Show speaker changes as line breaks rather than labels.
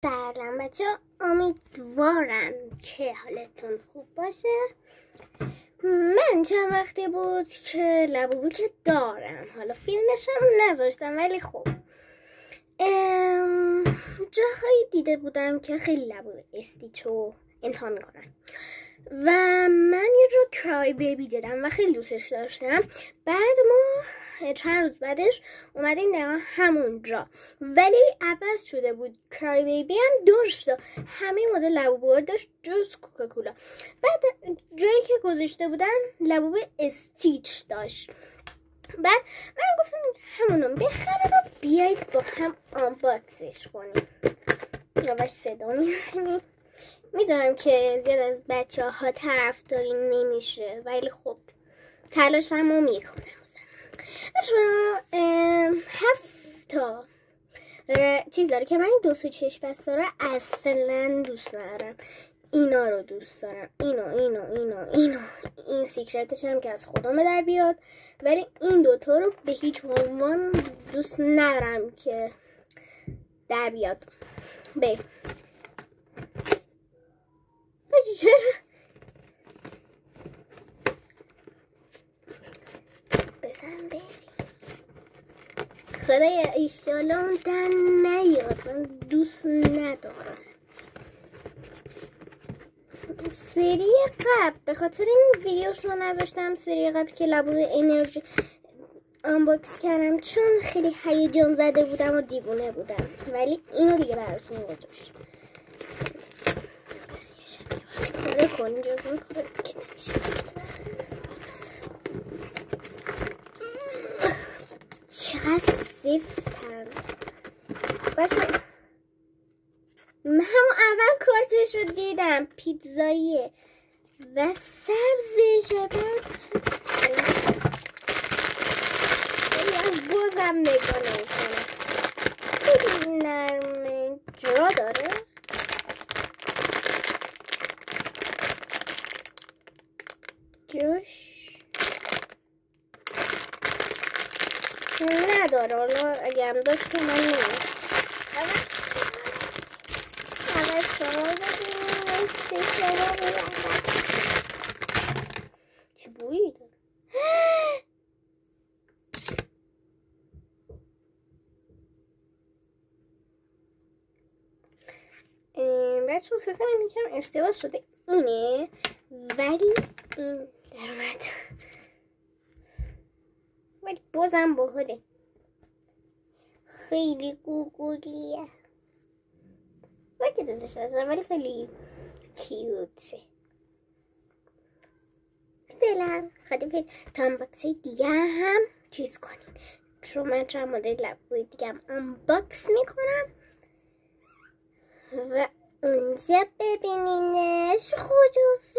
سلام بچه، امیدوارم که حالتون خوب باشه. من چند وقتی بود که لبوبی که دارم، حالا فیلمش هم نذاشتم ولی خب جاهایی دیده بودم که خیلی لبوب استیچو امتحان میکنن و من یه جا کرای بیبی دیدم و خیلی دوستش داشتم. بعد ما چند روز بعدش اومدیم دقیقا همون جا، ولی عوض شده بود. کرای بیبی هم داشت، همه مدل لبوبو داشت جز کوکاکولا. بعد جایی که گذاشته بودن لبوب استیچ داشت. بعد من گفتم همونو بخرم و بیایید با هم آنباکسش کنیم. یواش صدا میزنیم. میدونم که زیاد از بچه ها طرفداری نمیشه ولی خب تلاشمو میکنم. بچه‌ها 7 تا چیز داره که من این 2 چشم بسته رو اصلا دوست ندارم. اینا رو دوست دارم، اینو این سیکرتش هم که از خودم در بیاد، ولی این 2 تا رو به هیچ عنوان دوست ندارم که در بیاد. چرا بزن بری خدایا ایشالا اون در نیاد، من دوست ندارم. سری قبل به خاطر این ویدیوش رو نذاشتم، سری قبل که لبوب انرژی آنباکس کردم چون خیلی هیجان زده بودم و دیوونه بودم، ولی اینو دیگه براتون گذاشتم. کاره کنیم جزون کاره که نمیشه. چقدر سفتم باشه. من همون اول کارتش رو دیدم، پیتزاییه و سبزشه. بعد شد بازم نگاه نمیکنم. خیلی نرمه، جا داره. جوش نداره، حالا اگه هم داشت که من نمیم. اول شما ببینیم چه بویی داره. بچه فکر کنم یکم اشتباه شده اینه، ولی این در اومد، ولی بازم باحاله. خیلی گوگولیه ولی دوستش داشتم، ولی خیلی کیوته. فعلا خدافظ تا آنباکس دیگه هم چیز کنیم، چون من چند مدل لبوب دیگه هم آنباکس میکنم و اونجا ببینینش. خدافظ.